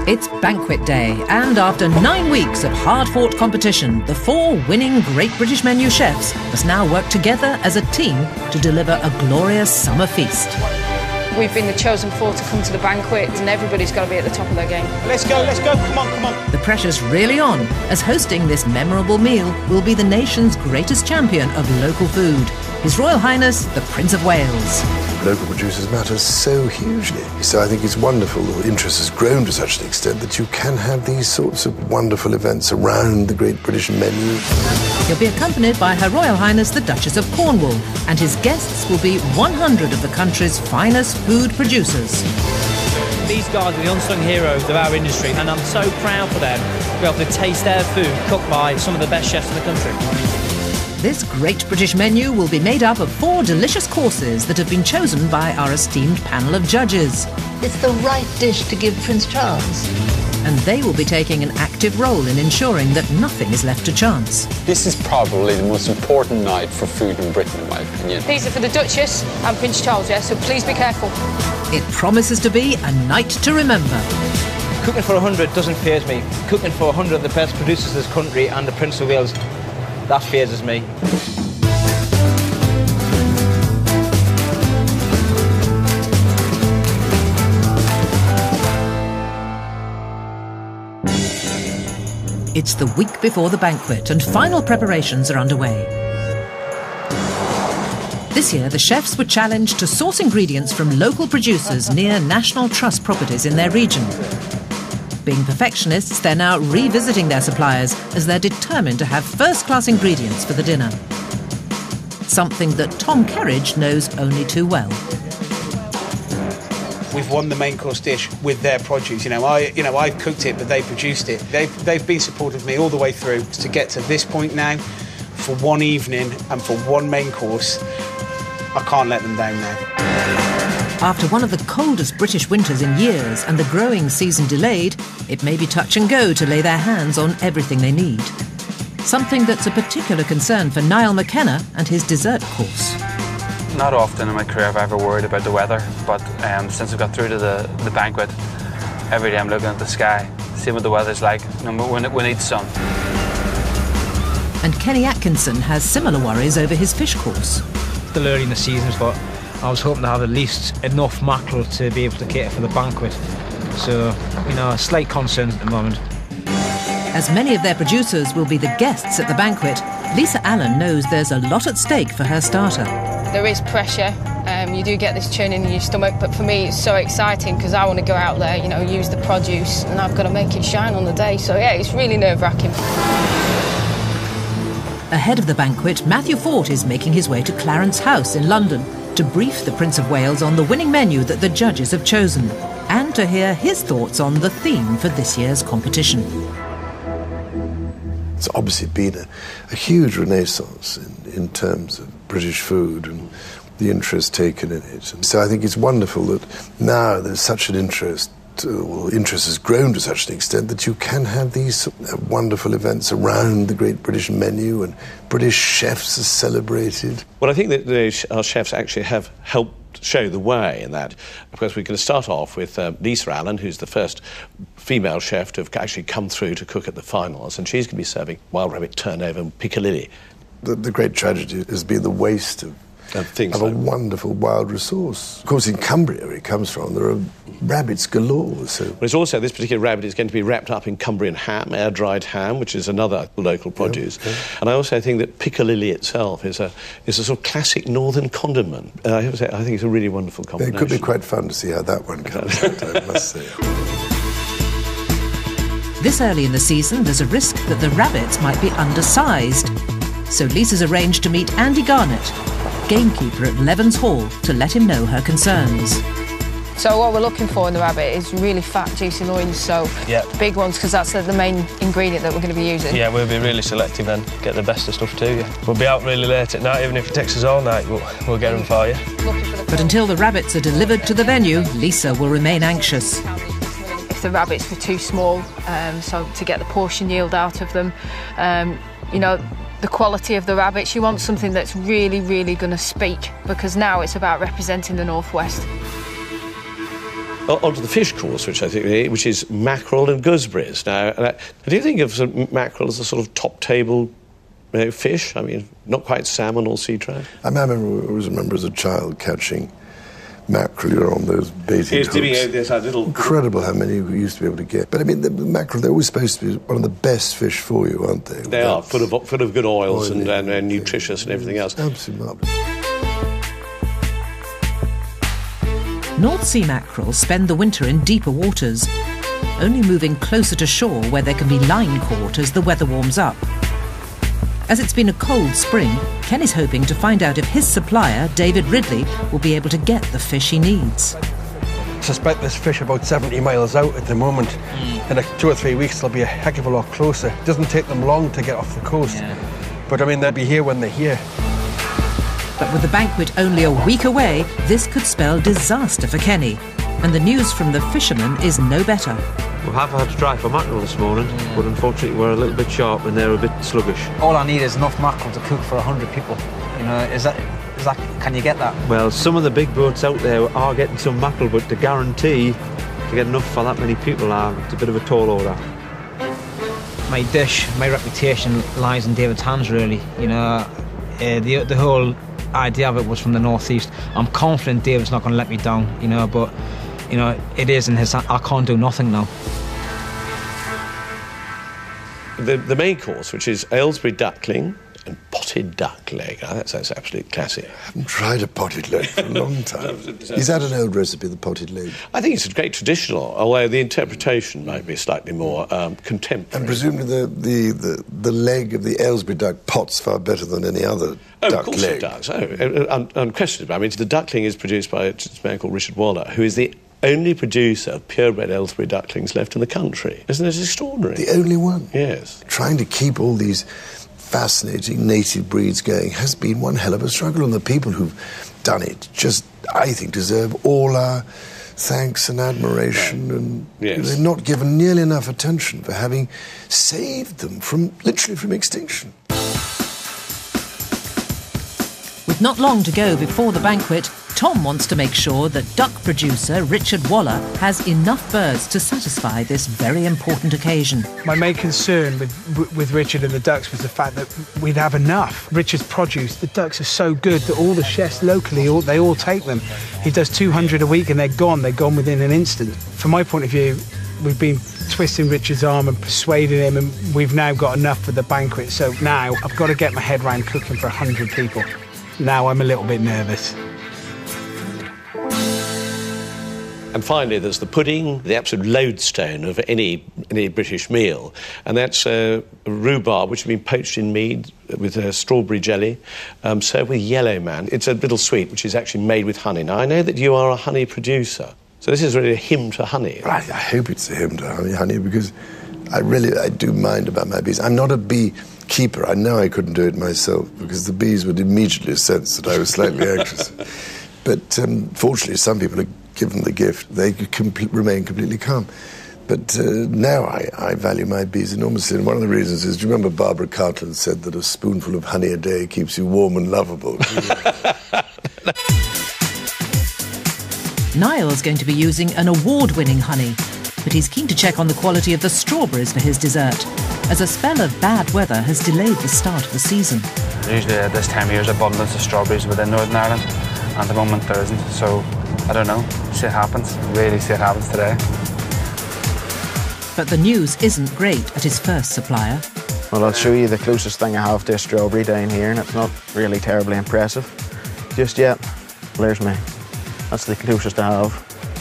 It's Banquet Day, and after 9 weeks of hard-fought competition, the 4 winning Great British Menu chefs must now work together as a team to deliver a glorious summer feast. We've been the chosen 4 to come to the banquet, and everybody's got to be at the top of their game. Let's go, come on. The pressure's really on, as hosting this memorable meal will be the nation's greatest champion of local food, His Royal Highness, the Prince of Wales. Local producers matter so hugely. So I think it's wonderful that interest has grown to such an extent that you can have these sorts of wonderful events around the Great British Menu. He'll be accompanied by Her Royal Highness the Duchess of Cornwall, and his guests will be 100 of the country's finest food producers. These guys are the unsung heroes of our industry, and I'm so proud for them to be able to taste their food cooked by some of the best chefs in the country. This Great British Menu will be made up of 4 delicious courses that have been chosen by our esteemed panel of judges. It's the right dish to give Prince Charles. And they will be taking an active role in ensuring that nothing is left to chance. This is probably the most important night for food in Britain, in my opinion. These are for the Duchess and Prince Charles, yeah, so please be careful. It promises to be a night to remember. Cooking for 100 doesn't faze me. Cooking for 100 of the best producers in this country and the Prince of Wales, that fazes me. It's the week before the banquet, and final preparations are underway. This year, the chefs were challenged to source ingredients from local producers near National Trust properties in their region. Being perfectionists, they're now revisiting their suppliers as they're determined to have first-class ingredients for the dinner. Something that Tom Kerridge knows only too well. We've won the main course dish with their produce. I've cooked it, but they produced it. They've been supportive of me all the way through to get to this point now. For one evening and for one main course, I can't let them down now. After one of the coldest British winters in years and the growing season delayed, it may be touch and go to lay their hands on everything they need. Something that's a particular concern for Niall McKenna and his dessert course. Not often in my career have I ever worried about the weather, but since I got through to the banquet, every day I'm looking at the sky, seeing what the weather's like. We need sun. And Kenny Atkinson has similar worries over his fish course. Still early in the season, but I was hoping to have at least enough mackerel to be able to cater for the banquet. So, a slight concern at the moment. As many of their producers will be the guests at the banquet, Lisa Allen knows there's a lot at stake for her starter. There is pressure. You do get this churning in your stomach, but for me it's so exciting because I want to go out there, use the produce, and I've got to make it shine on the day. So yeah, it's really nerve-wracking. Ahead of the banquet, Matthew Fort is making his way to Clarence House in London to brief the Prince of Wales on the winning menu that the judges have chosen, and to hear his thoughts on the theme for this year's competition. It's obviously been a huge renaissance in terms of British food and the interest taken in it. And so I think it's wonderful that now there's such an interest, interest has grown to such an extent that you can have these wonderful events around the Great British Menu, and British chefs are celebrated. Well, I think that our chefs actually have helped show the way in that. Of course, we're going to start off with Lisa Allen, who's the first female chef to have actually come through to cook at the finals, and she's going to be serving wild rabbit turnover and piccalilli. The great tragedy has been the waste of a wonderful wild resource. Of course, in Cumbria, where it comes from, there are rabbits galore. So. There's also, this particular rabbit is going to be wrapped up in Cumbrian ham, air-dried ham, which is another local produce. Yeah. And I also think that piccalilli itself is a sort of classic northern condiment. I have to say, I think it's a really wonderful combination. It could be quite fun to see how that one comes out, I must say. This early in the season, there's a risk that the rabbits might be undersized. So Lisa's arranged to meet Andy Garnett, gamekeeper at Levens Hall, to let him know her concerns. So what we're looking for in the rabbit is really fat, juicy loins, so big ones, because that's the main ingredient that we're going to be using. Yeah, we'll be really selective then, get the best of stuff to you. We'll be out really late at night, even if it takes us all night, we'll get them for you. But until the rabbits are delivered to the venue, Lisa will remain anxious. If the rabbits were too small, so to get the portion yield out of them, the quality of the rabbits, you want something that's really, really going to speak, because now it's about representing the North West. onto the fish course, which is mackerel and gooseberries. Now, do you think of sort of mackerel as a sort of top table fish? I mean, not quite salmon or sea trout. I always remember as a child catching mackerel on those baiting hooks. Incredible how many we used to be able to get. But I mean, the mackerel, they're always supposed to be one of the best fish for you, aren't they? They are, full of good oils and nutritious and everything else. Absolutely marvellous. North Sea mackerel spend the winter in deeper waters, only moving closer to shore where they can be line caught as the weather warms up. As it's been a cold spring, Ken is hoping to find out if his supplier, David Ridley, will be able to get the fish he needs. I suspect there's fish about 70 miles out at the moment. In like 2 or 3 weeks they'll be a heck of a lot closer. It doesn't take them long to get off the coast. But I mean, they'll be here when they're here. But with the banquet only a week away, this could spell disaster for Kenny. And the news from the fishermen is no better. We have had to try for mackerel this morning, but unfortunately we're a little bit sharp and they're a bit sluggish. All I need is enough mackerel to cook for 100 people. You know, is that? Can you get that? Well, some of the big boats out there are getting some mackerel, but to guarantee to get enough for that many people, it's a bit of a tall order. My dish, my reputation lies in David's hands, really. You know, the whole idea of it was from the northeast. I'm confident David's not going to let me down, you know, but you know, it is in his hand. I can't do nothing now. The main course, which is Aylesbury duckling and potted duck leg. That's absolutely classic. I haven't tried a potted leg for a long time. Is that an old recipe, the potted leg? I think it's a great traditional, although the interpretation might be slightly more contemporary. And presumably the leg of the Aylesbury duck pots far better than any other duck leg. Of course it does. Unquestionably. I mean, the duckling is produced by a man called Richard Waller, who is the only producer of purebred Aylesbury ducklings left in the country. Isn't it extraordinary? The only one? Yes. Trying to keep all these fascinating native breeds going has been one hell of a struggle, and the people who've done it just, I think, deserve all our thanks and admiration, and they're not given nearly enough attention for having saved them literally from extinction. With not long to go before the banquet, Tom wants to make sure that duck producer Richard Waller has enough birds to satisfy this very important occasion. My main concern with Richard and the ducks was the fact that we'd have enough. Richard's produce, the ducks are so good that all the chefs locally, they all take them. He does 200 a week and they're gone within an instant. From my point of view, we've been twisting Richard's arm and persuading him, and we've now got enough for the banquet. So now I've got to get my head round cooking for 100 people. Now I'm a little bit nervous. And finally, there's the pudding, the absolute lodestone of any British meal, and that's rhubarb, which has been poached in mead with strawberry jelly, served with yellow man. It's a little sweet, which is actually made with honey. Now, I know that you are a honey producer, so this is really a hymn to honey. I hope it's a hymn to honey, because I do mind about my bees. I'm not a bee keeper. I know I couldn't do it myself, because the bees would immediately sense that I was slightly anxious. But fortunately, some people are given the gift, they remain completely calm. But now I value my bees enormously, and one of the reasons is, do you remember Barbara Cartland said that a spoonful of honey a day keeps you warm and lovable? Niall's going to be using an award-winning honey, but he's keen to check on the quality of the strawberries for his dessert, as a spell of bad weather has delayed the start of the season. Usually at this time of year there's abundance of strawberries within Northern Ireland, and at the moment there isn't, so I don't know, see it happens, really see it happens today. But the news isn't great at his first supplier. Well, I'll show you the closest thing I have to a strawberry down here, and it's not really terribly impressive just yet. There's me. That's the closest I have.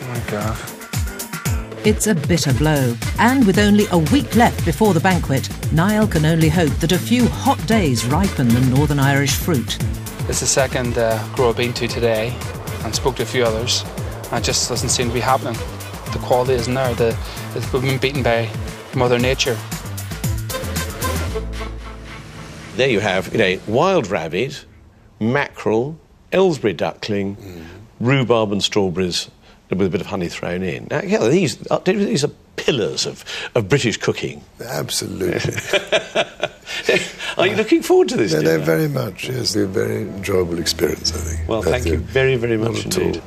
Oh my God. It's a bitter blow, and with only a week left before the banquet, Niall can only hope that a few hot days ripen the Northern Irish fruit. It's the second grow I've been to today, and spoke to a few others, and it just doesn't seem to be happening. The quality isn't there. We've been beaten by Mother Nature. There you have, wild rabbit, mackerel, Aylesbury duckling, rhubarb and strawberries with a bit of honey thrown in. Now, these are pillars of British cooking. Absolutely. Are you looking forward to this? They're very much, yes. It'll be a very enjoyable experience, I think. Well, thank you very, very much indeed.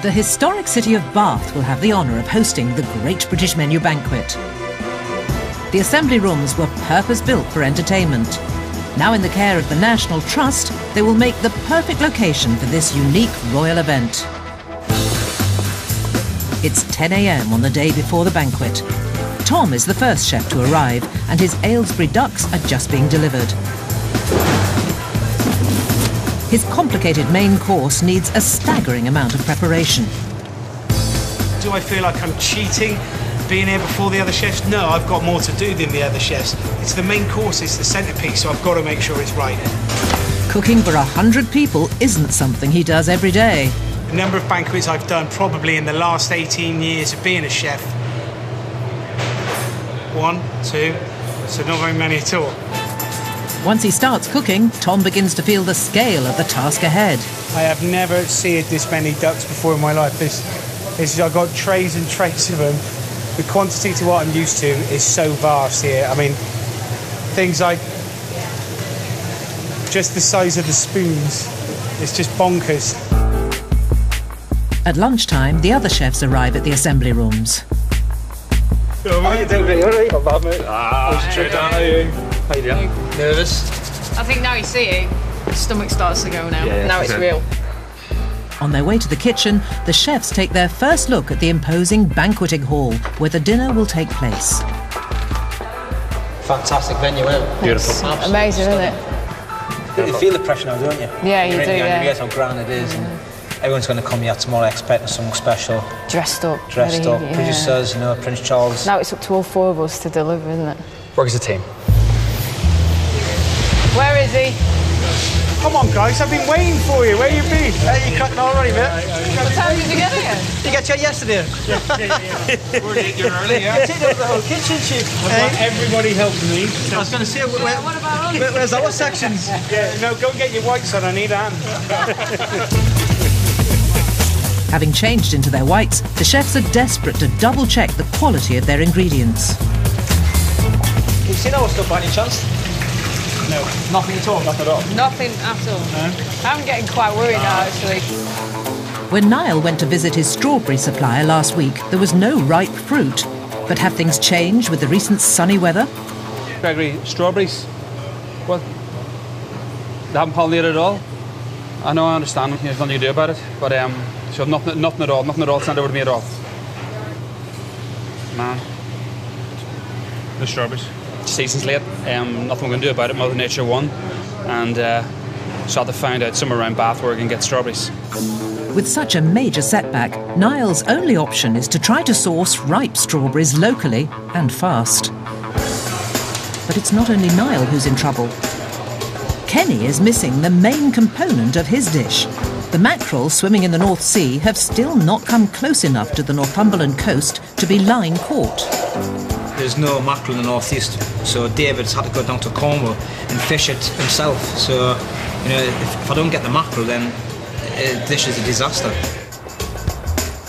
The historic city of Bath will have the honour of hosting the Great British Menu Banquet. The assembly rooms were purpose-built for entertainment. Now in the care of the National Trust, they will make the perfect location for this unique royal event. It's 10 a.m. on the day before the banquet. Tom is the first chef to arrive, and his Aylesbury ducks are just being delivered. His complicated main course needs a staggering amount of preparation. Do I feel like I'm cheating being here before the other chefs? No, I've got more to do than the other chefs. It's the main course, it's the centrepiece, so I've got to make sure it's right. Cooking for 100 people isn't something he does every day. The number of banquets I've done probably in the last 18 years of being a chef. 1, 2, so not very many at all. Once he starts cooking, Tom begins to feel the scale of the task ahead. I have never seen this many ducks before in my life. I've got trays and trays of them. The quantity to what I'm used to is so vast here. I mean, things like just the size of the spoons. It's just bonkers. At lunchtime, the other chefs arrive at the assembly rooms. How are you doing, mate? All right? Not bad, mate. How you doing? Nervous? I think now you see it, his stomach starts to go now. Now it's real. On their way to the kitchen, the chefs take their first look at the imposing banqueting hall where the dinner will take place. Fantastic venue, isn't it? Beautiful. Amazing, isn't it? You feel the pressure now, don't you? Yeah, you do, yeah. You realise how grand it is. And everyone's going to come here tomorrow expecting something special. Dressed up. Producers, you know, Prince Charles. Now it's up to all 4 of us to deliver, isn't it? Work as a team. Where is he? Come on, guys, I've been waiting for you. Where you been? Hey, you cracking already, mate? What time did you get here? You got here yesterday. You're early, yeah? Take over the whole kitchen, chief. Everybody helped me. I was going to say, what about us? where's our sections? Yeah, no, go and get your whites on. I need a hand. Having changed into their whites, the chefs are desperate to double-check the quality of their ingredients. You've seen our stuff by any chance? No. Nothing at all? Nothing at all? Nothing at all. No. I'm getting quite worried now, actually. When Niall went to visit his strawberry supplier last week, there was no ripe fruit. But have things changed with the recent sunny weather? Gregory, strawberries, well, they haven't pollinated at all. I know, I understand, there's nothing you can do about it, but so nothing at all sent over to me at all. Man, no strawberries. Season's late, nothing we're going to do about it. Mother Nature won, and so I had to find out somewhere around Bath where we can get strawberries. With such a major setback, Niall's only option is to try to source ripe strawberries locally and fast. But it's not only Niall who's in trouble. Kenny is missing the main component of his dish. The mackerel swimming in the North Sea have still not come close enough to the Northumberland coast to be line caught. There's no mackerel in the northeast, so David's had to go down to Cornwall and fish it himself. So, you know, if I don't get the mackerel, then the dish is a disaster.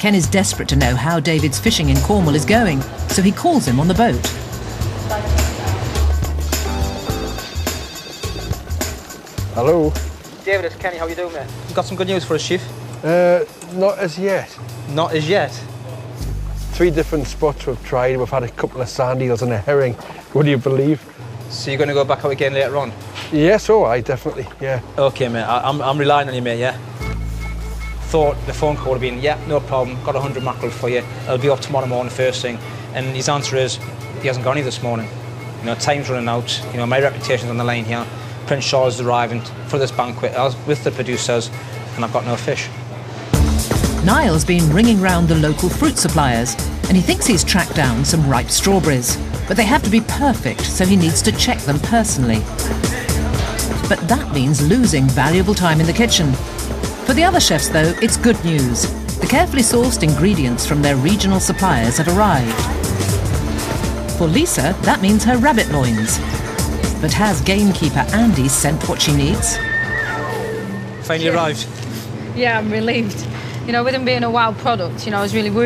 Ken is desperate to know how David's fishing in Cornwall is going, so he calls him on the boat. Hello. David, it's Kenny. How you doing, mate? You got some good news for us, Chief? Not as yet. Not as yet? 3 different spots we've tried. We've had a couple of sand eels and a herring. Would you believe? So you're going to go back out again later on? Yes, all right, definitely, yeah. OK, mate. I'm relying on you, mate, yeah? Thought the phone call would have been, yeah, no problem, got 100 mackerel for you. I'll be up tomorrow morning first thing. And his answer is, he hasn't got any this morning. You know, time's running out. You know, my reputation's on the line here. Prince Charles is arriving for this banquet. I was with the producers, and I've got no fish. Niall's been ringing round the local fruit suppliers, and he thinks he's tracked down some ripe strawberries. But they have to be perfect, so he needs to check them personally. But that means losing valuable time in the kitchen. For the other chefs, though, it's good news. The carefully sourced ingredients from their regional suppliers have arrived. For Lisa, that means her rabbit loins. But has gamekeeper Andy sent what she needs? Finally arrived. Yeah, I'm relieved. You know, with him being a wild product, you know, I was really worried.